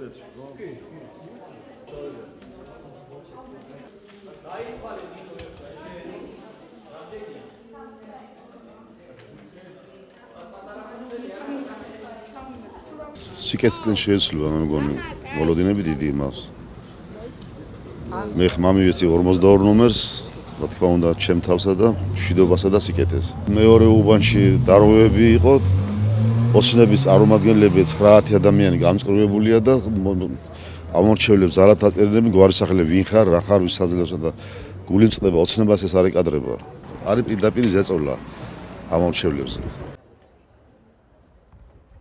კვადრატში, ხო? კი. სიკეთკენ შეეცვლება მე მგონი ვოლოდინები დიდი იმავს. მე ხმამივეცი 42 ნომერს, რა თქმა უნდა, ჩემ თავსა და მშვიდობასა და სიკეთეს. მეორე უბანში დარღვევები იყო, ოცნების წარმომადგენლები 9-10 ადამიანი გამწყრუებულია და ამორჩევლებს ზარათ აწერდნენ გვარი სახელები ვინ ხარ, რა ხარ, ვის საძლევსა და გული მწყდება ოცნებას ეს არ ეკადრება. არის პირდაპირ ზეწოლა ამორჩევლებზე.